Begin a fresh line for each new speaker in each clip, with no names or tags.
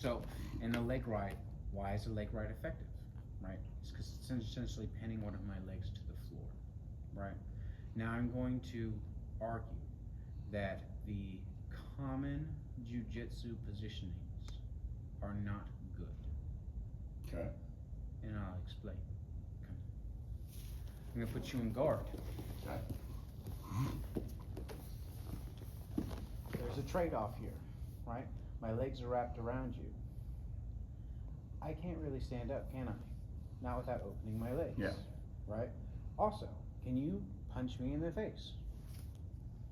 So, in a leg ride, why is a leg ride effective, right? It's because it's essentially pinning one of my legs to the floor, right? Now I'm going to argue that the common jujitsu positionings are not good.
Okay.
And I'll explain. Okay. I'm gonna put you in guard.
Okay.
There's a trade-off here, right? My legs are wrapped around you. I can't really stand up, can I? Not without opening my legs.
Yeah.
Right? Also, can you punch me in the face?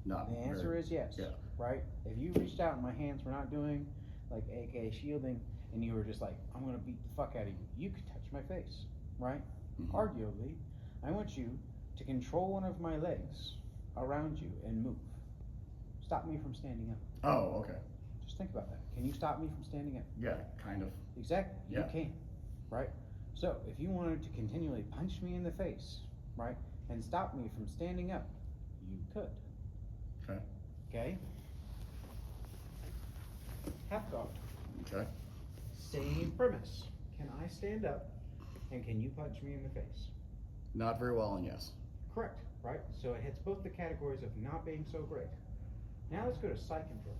Not
The answer
very,
is yes.
Yeah.
Right? If you reached out and my hands were not doing like AK shielding and you were just like, I'm gonna beat the fuck out of you, you could touch my face. Right?
Mm-hmm.
Arguably, I want you to control one of my legs around you and move. Stop me from standing up.
Oh, okay.
Just think about that. Can you stop me from standing up?
Yeah, kind of.
Exactly.
Yeah.
You can. Right? So if you wanted to continually punch me in the face, right, and stop me from standing up, you could.
Okay.
Okay? Half guard.
Okay.
Same premise. Can I stand up and can you punch me in the face?
Not very well, and yes.
Correct, right? So it hits both the categories of not being so great. Now let's go to side control.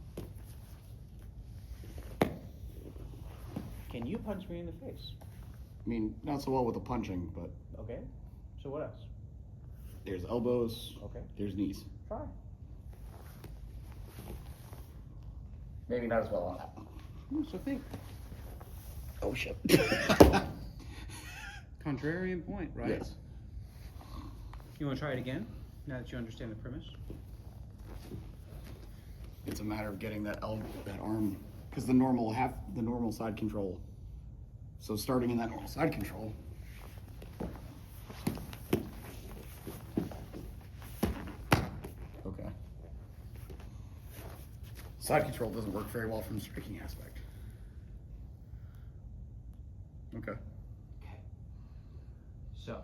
Can you punch me in the face?
I mean, not so well with the punching, but
Okay. So what else?
there's elbows.
Okay.
There's knees.
Try.
Maybe not as well on that one.
So think.
Oh shit.
Contrarian point, right?
Yes.
You want to try it again? Now that you understand the premise?
It's a matter of getting that arm, because the normal side control. So starting in that normal side control. Okay. Side control doesn't work very well from the striking aspect. Okay.
Okay. So,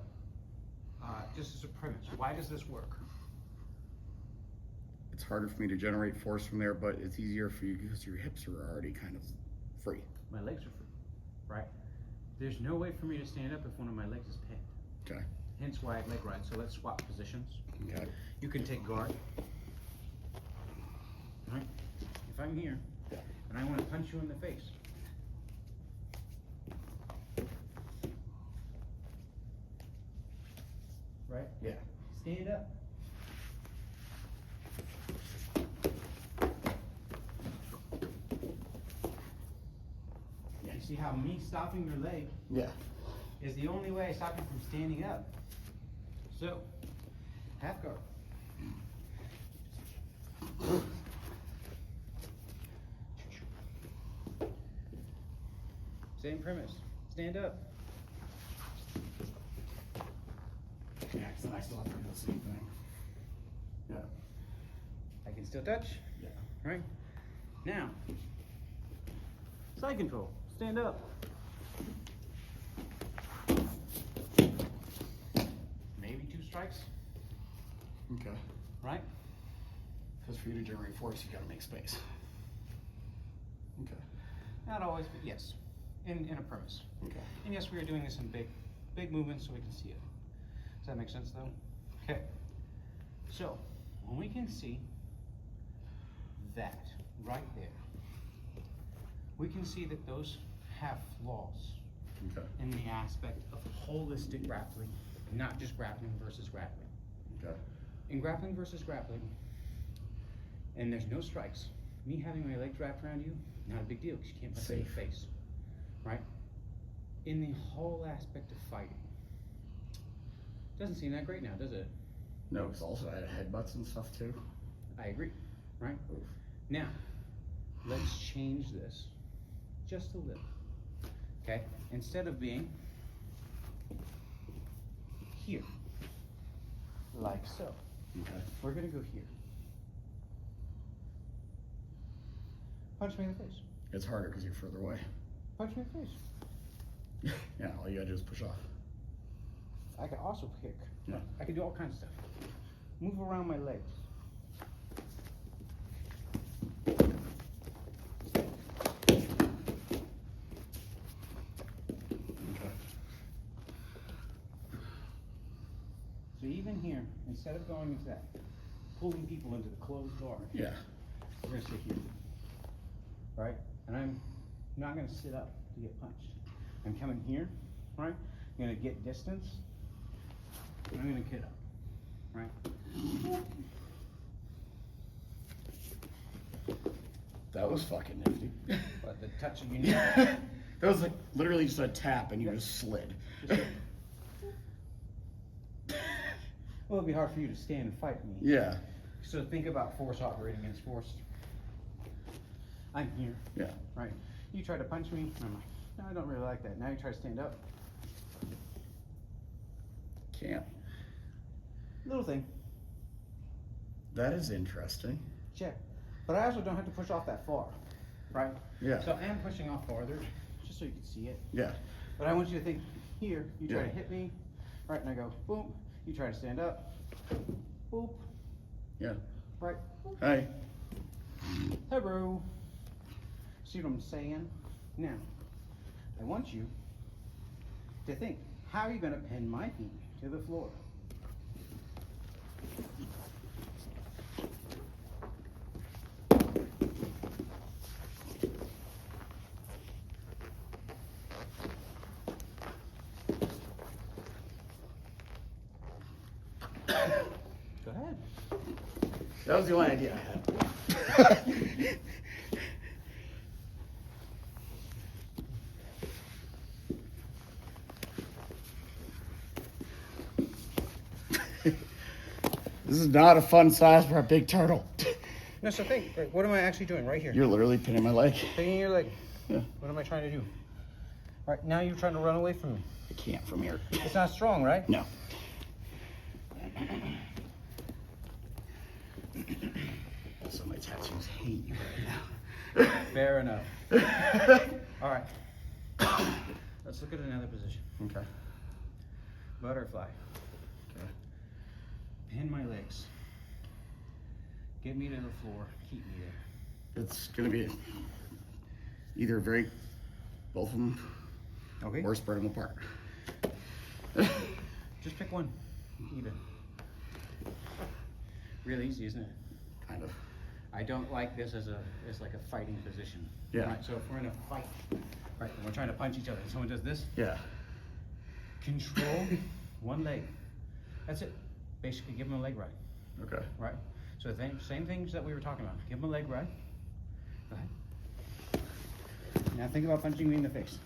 just as a premise, why does this work?
It's harder for me to generate force from there, but it's easier for you because your hips are already kind of free.
My legs are free, right? There's no way for me to stand up if one of my legs is pinned.
Okay.
Hence why I leg ride. So let's swap positions.
Okay.
You can take guard. Right? If I'm here and I want to punch you in the face, right?
Yeah.
Stand up. You see how me stopping your leg
Yeah.
is the only way I stop you from standing up. So, half guard. Same premise. Stand up.
Yeah, because I still have to do the same thing. Yeah.
I can still touch.
Yeah.
Right? Now, side control. Stand up. Maybe 2 strikes,
Okay.
right?
Because for you to generate force, you got to make space. Okay.
Not always, but yes, in a premise.
Okay.
And yes, we are doing this in big movements so we can see it. Does that make sense though? Okay. So, when we can see that right there, we can see that those have flaws
Okay.
in the aspect of holistic grappling, not just grappling versus grappling.
Okay.
In grappling versus grappling, and there's no strikes, me having my legs wrapped around you, not a big deal because you can't punch me in the face, right? In the whole aspect of fighting, doesn't seem that great now, does it?
No, because also I had headbutts and stuff too.
I agree, right?
Oof.
Now, let's change this just a little, okay? Instead of being here, like so,
Okay.
we're gonna go here. Punch me in the face.
It's harder because you're further away.
Punch me in the face.
Yeah, all you gotta do is push off.
I can also kick.
Yeah.
I can do all kinds of stuff. Move around my legs. instead of going into that, pulling people into the closed door,
Yeah.
we're gonna sit here, right? And I'm not gonna sit up to get punched. I'm coming here, right? I'm gonna get distance, and I'm gonna get up, right?
That was fucking nifty.
But the touch of your knee,
That was like literally just a tap and you
Yeah.
just slid.
just well, it'd be hard for you to stand and fight me.
Yeah.
So think about force operating against force. I'm here,
Yeah.
right? You try to punch me, and I'm like, no, I don't really like that. Now you try to stand up.
Can't.
Little thing,
That is interesting.
check. But I also don't have to push off that far, right?
Yeah.
So I am pushing off farther, just so you can see it.
Yeah.
But I want you to think, here, you try
Yeah.
to hit me, right, and I go, boom. You try to stand up, boop,
Yeah.
right,
Hey.
hey bro. See what I'm saying? Now, I want you to think, how are you gonna pin my feet to the floor? Go ahead.
That was the only idea I had. This is not a fun size for a big turtle.
No, so think, like, what am I actually doing right here?
You're literally pinning my leg.
Thinking you're like,
Yeah.
what am I trying to do? Right, now you're trying to run away from me.
I can't from here.
It's not strong, right?
No. Also, my tattoos hate you right now.
Fair enough. All right. Let's look at another position.
Okay.
Butterfly.
Okay.
Pin my legs. Get me to the floor. Keep me there.
It's gonna be either both of them,
Okay.
or spread them apart.
Just pick one. Even. Real easy, isn't it?
Kind of.
I don't like this as like a fighting position.
Yeah.
Right. So if we're in a fight, right, and we're trying to punch each other, and someone does this,
Yeah.
control one leg. That's it. Basically, give them a leg ride.
Okay.
Right? So same things that we were talking about. Give them a leg ride. Go ahead. Now think about punching me in the face.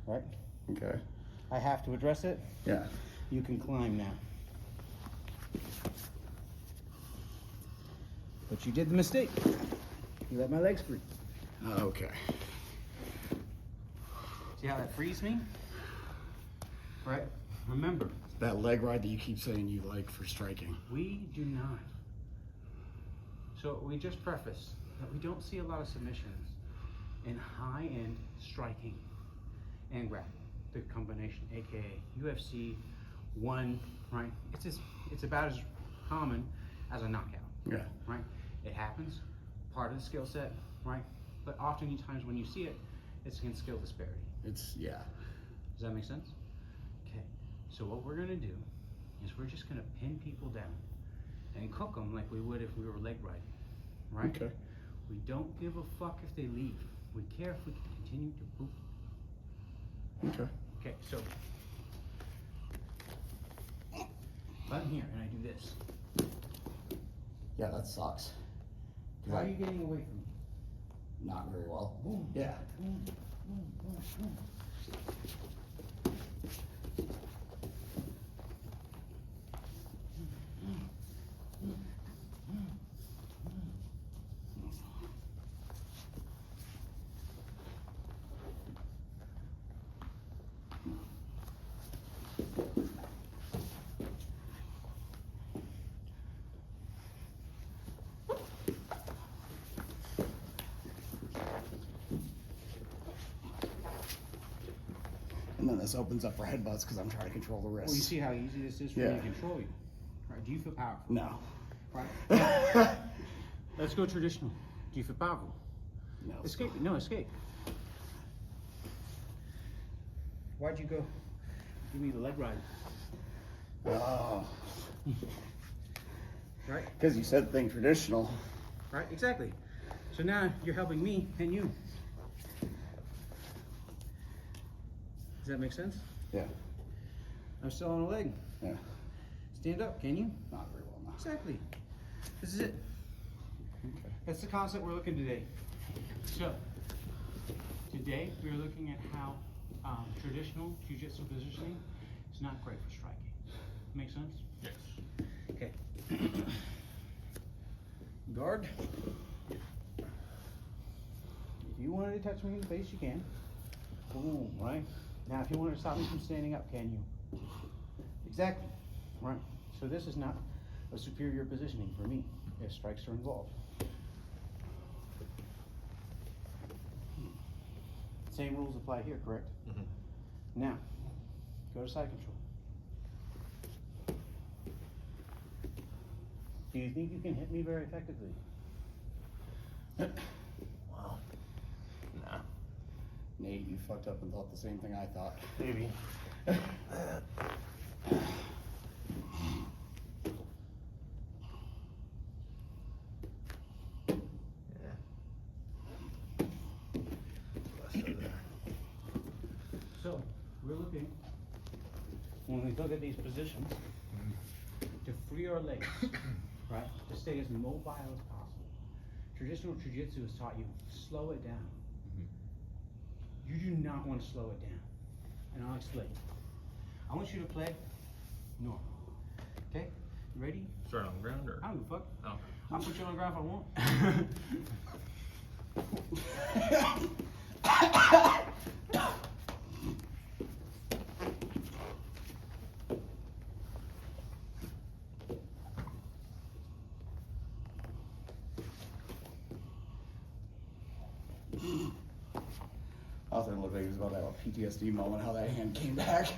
Right?
Okay.
I have to address it.
Yeah.
You can climb now. But you did the mistake. You let my legs free.
Okay.
See how that frees me? Right? Remember,
That leg ride that you keep saying you like for striking.
we do not. So we just preface that we don't see a lot of submissions in high-end striking and grappling. The combination, aka UFC 1, right? It's about as common as a knockout,
Yeah.
right? It happens, part of the skill set, right? But oftentimes when you see it, it's against skill disparity.
Yeah.
Does that make sense? Okay, so what we're gonna do is we're just gonna pin people down and cook them like we would if we were leg riding, right?
Okay.
We don't give a fuck if they leave. We care if we can continue to poop.
Okay.
Okay, so if I'm here and I do this,
Yeah, that sucks.
how are you getting away from me?
Not very well.
Boom.
Yeah.
Boom, boom, boom, boom.
And then this opens up for headbutts because I'm trying to control the wrists.
Well, you see how easy this is for me
Yeah.
to control you. Right? Do you feel powerful?
No.
Right. Now, let's go traditional. Do you feel powerful?
No.
Escape. No, escape. Why'd you go? Give me the leg ride.
Oh.
Right?
Because you said thing traditional.
Right, exactly. So now you're helping me and you. Does that make sense?
Yeah.
I'm still on a leg.
Yeah.
Stand up, can you?
Not very well now.
Exactly. This is it.
Okay.
That's the concept we're looking today. So, today we're looking at how traditional jiu-jitsu positioning is not great for striking. Make sense?
Yes.
Okay. Guard. If you wanted to touch me in the face, you can. Boom, right? Now, if you wanted to stop me from standing up, can you? Exactly, right? So this is not a superior positioning for me if strikes are involved. Same rules apply here, correct?
Mm-hmm.
Now, go to side control. Do you think you can hit me very effectively?
Wow. Nah.
Nate, you fucked up and thought the same thing I thought.
Maybe.
So, we're looking, when we look at these positions, to free our legs, right? To stay as mobile as possible. Traditional jiu-jitsu has taught you, slow it down. You do not want to slow it down. And I'll explain. I want you to play normal. Okay? You ready?
Start on the ground or?
I don't give a fuck.
Oh.
I'll put you on the ground if I want.
I thought it looked like he was about to have a PTSD moment, how that hand came back.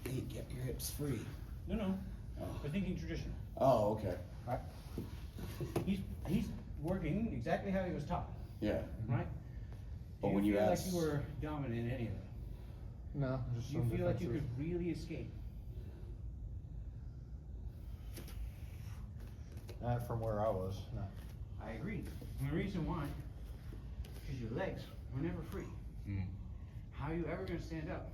Hey, get your hips free.
No, no.
Oh.
We're thinking traditional.
Oh, okay.
Right? He's working exactly how he was taught.
Yeah.
Right?
But
Do
when
you
you
feel
ask-
like you were dominant in any of it?
No, just
Do you
some
feel like you
differences.
could really escape?
Not from where I was, no.
I agree. And the reason why, because your legs were never free.
Mm.
How are you ever going to stand up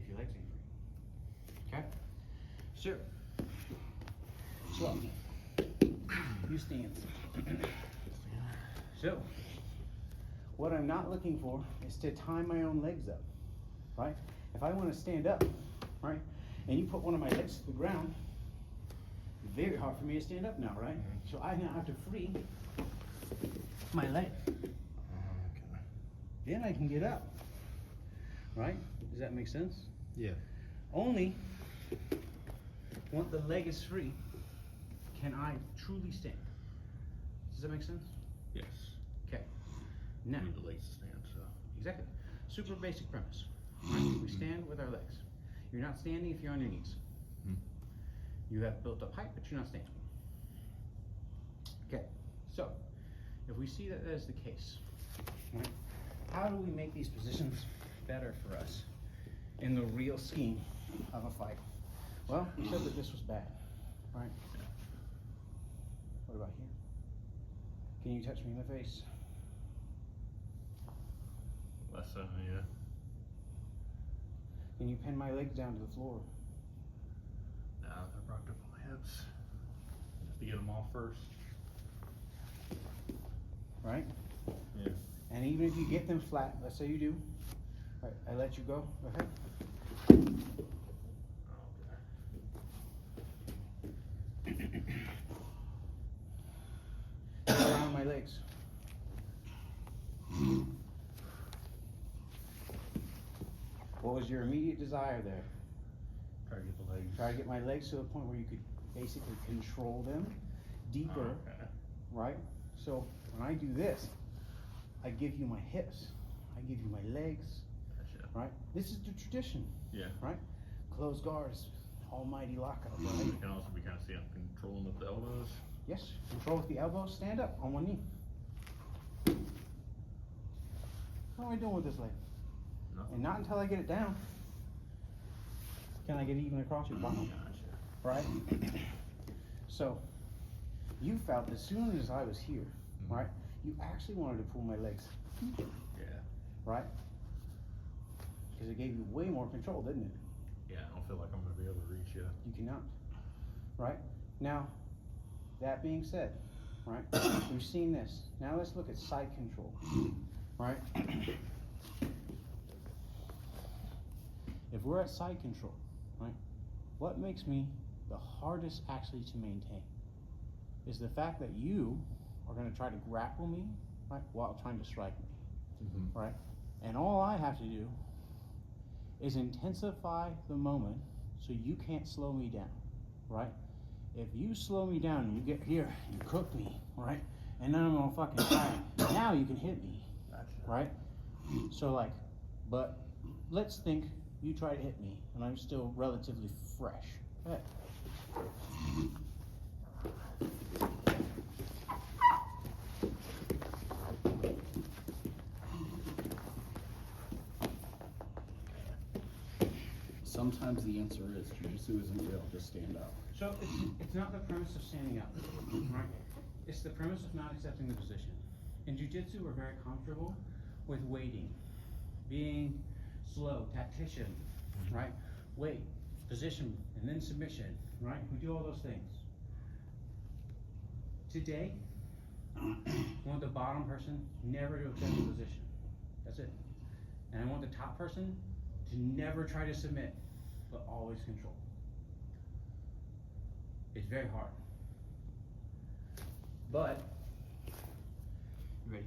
if your legs ain't free? Okay? So, swap me. You stand. So, what I'm not looking for is to tie my own legs up, right? If I want to stand up, right, and you put one of my legs to the ground, it's very hard for me to stand up now, right? So I now have to free my leg.
Okay.
Then I can get up, right? Does that make sense?
Yeah.
Only once the leg is free can I truly stand. Does that make sense?
Yes.
Okay. Now,
I need the legs to stand, so.
exactly. Super basic premise. Right? We stand with our legs. You're not standing if you're on your knees.
Hmm.
You have built up height, but you're not standing. Okay. So, if we see that is the case, right, how do we make these positions better for us in the real scheme of a fight? Well, we said that this was bad, right? What about here? Can you touch me in the face?
Less so, yeah.
Can you pin my legs down to the floor?
Nah, I rocked up on my hips. Just to get them off first.
Right?
Yeah.
And even if you get them flat, let's say you do, right, I let you go, okay? Around my legs. What was your immediate desire there?
Try to get the legs.
Try to get my legs to the point where you could basically control them deeper,
Okay.
right? So when I do this, I give you my hips, I give you my legs,
Gotcha.
right? This is the tradition,
Yeah.
right? Closed guards, almighty lockout,
You
right?
can also be kind of see I'm controlling with the elbows.
Yes, control with the elbow, stand up on one knee. What am I doing with this leg?
Nothing.
And not until I get it down can I get even across your bottom, right? So, you felt as soon as I was here, right, you actually wanted to pull my legs,
Yeah.
right? Because it gave you way more control, didn't it?
Yeah, I don't feel like I'm gonna be able to reach yet.
You cannot, right? Now, that being said, right, we've seen this. Now let's look at side control, right? If we're at side control, right, what makes me the hardest actually to maintain is the fact that you are going to try to grapple me, right, while trying to strike me, right? And all I have to do is intensify the moment so you can't slow me down, right? If you slow me down and you get here, you cook me, right? And then I'm gonna fucking try. Now you can hit me, right? So like, but let's think you try to hit me and I'm still relatively fresh. Go ahead.
Sometimes the answer is jiu-jitsu isn't real, just stand up.
So it's not the premise of standing up, right? It's the premise of not accepting the position. In jiu-jitsu, we're very comfortable with waiting, being slow, tactician, right? Wait, position, and then submission, right? We do all those things. Today, I want the bottom person never to accept the position. That's it. And I want the top person to never try to submit, but always control. It's very hard. But, you ready?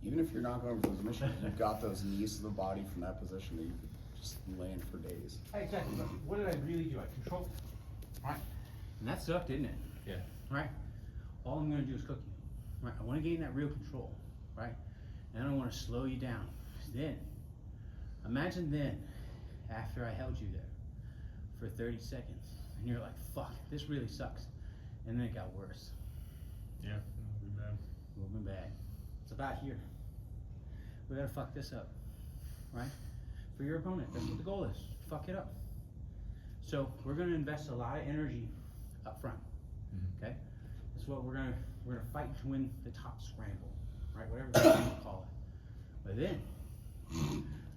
Even if you're not going for the submission, you've got those knees to the body from that position that you could just land for days.
Exactly. But what did I really do? I controlled, right? And that sucked, didn't it?
Yeah.
Right? All I'm gonna do is cook you. Right? I wanna gain that real control, right? And I don't wanna slow you down. Then, imagine then, after I held you there for 30 seconds, and you're like, fuck, this really sucks. And then it got worse.
Yeah, that'll be bad.
A little bit bad. It's about here. We gotta fuck this up, right? For your opponent, that's what the goal is. Fuck it up. So we're gonna invest a lot of energy up front. Okay? That's what we're gonna fight to win the top scramble, right? Whatever you want to call it. But then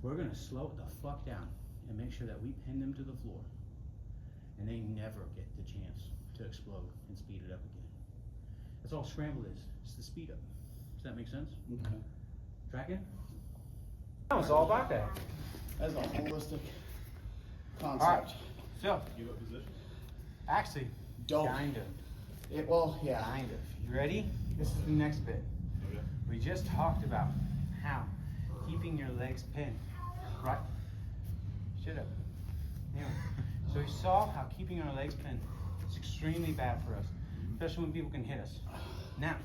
we're gonna slow it the fuck down and make sure that we pin them to the floor, and they never get the chance to explode and speed it up again. That's all scramble is. It's the speed up. Does that make sense?
Okay.
Tracking? It's all about that.
That's a holistic concept.
Alright, so,
You what position?
actually,
Dope.
kind of.
Yeah.
Kind of. You ready? This is the next bit.
Okay.
We just talked about how keeping your legs pinned, right? Shut up. Anyway, so we saw how keeping our legs pinned is extremely bad for us, especially when people can hit us. Now,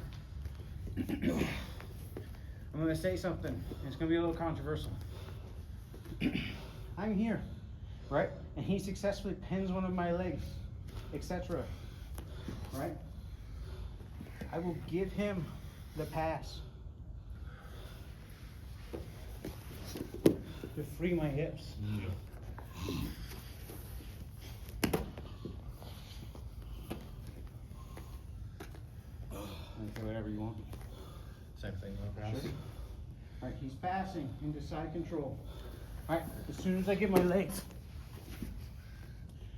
I'm gonna say something, and it's gonna be a little controversial. I'm here, right? And he successfully pins one of my legs, etc. Right? I will give him the pass to free my hips. Okay, whatever you want.
Same thing, no pass.
Sure. Alright, he's passing into side control. Alright, as soon as I get my legs.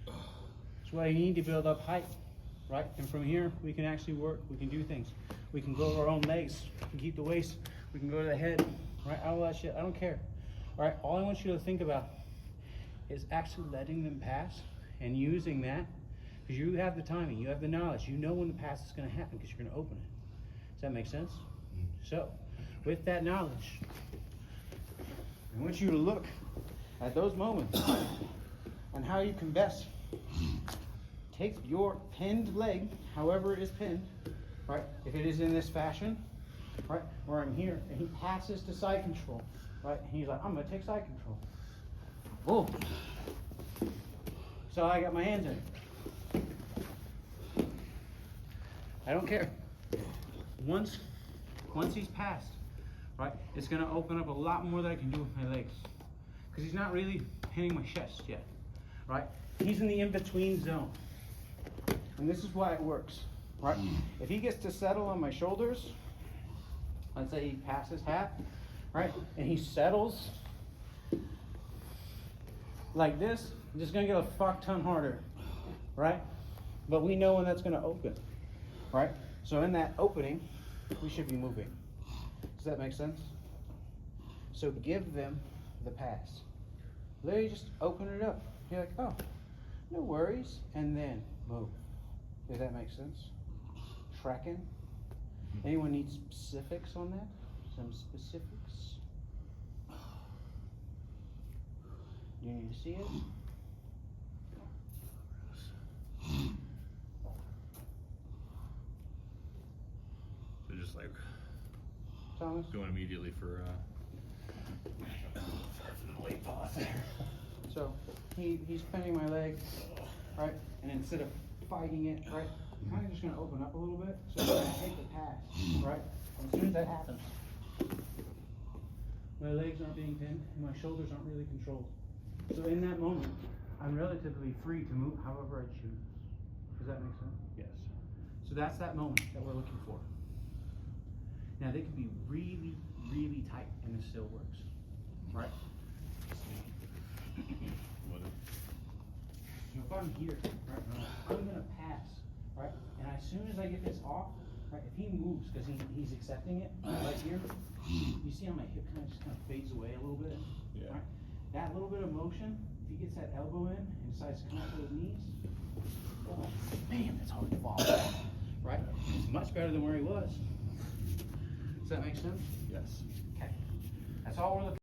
That's what I need to build up height. Right? And from here, we can actually work, we can do things. We can grow our own legs, we can keep the waist, we can go to the head, right? All that shit, I don't care. Alright, all I want you to think about is actually letting them pass and using that, because you have the timing, you have the knowledge, you know when the pass is gonna happen because you're gonna open it. Does that make sense? So, with that knowledge, I want you to look at those moments and how you can best take your pinned leg, however it is pinned, right? If it is in this fashion, right, where I'm here, and he passes to side control, right? And he's like, I'm gonna take side control. Oh. So I got my hands in it. I don't care. Once he's passed, right, it's gonna open up a lot more that I can do with my legs. Because he's not really pinning my chest yet, right? He's in the in-between zone. And this is why it works, right? If he gets to settle on my shoulders, let's say he passes half, right? And he settles like this, I'm just gonna get a fuck ton harder, right? But we know when that's gonna open, right? So in that opening, we should be moving. Does that make sense? So give them the pass. Literally just open it up. You're like, oh, no worries, and then move. Does that make sense? Tracking. Anyone need specifics on that? Some specifics? You need to see it?
So just like
Thomas?
going immediately for late pause there.
So he's pinning my leg, right? And instead of fighting it, right, I'm kind of just gonna open up a little bit. So I'm gonna take the pass, right? And as soon as that happens, my legs aren't being pinned and my shoulders aren't really controlled. So in that moment, I'm relatively free to move however I choose. Does that make sense?
Yes.
So that's that moment that we're looking for. Now they can be really, really tight and it still works, right? So if I'm here, right, I'm gonna pass, right? And as soon as I get this off, right, if he moves, because he's accepting it, right here, you see how my hip kind of fades away a little bit?
Yeah.
Right? That little bit of motion, if he gets that elbow in and decides to come up to his knees, oh, man, that's hard to fall, right? It's much better than where he was. Does that make sense?
Yes.
Okay. That's all we're looking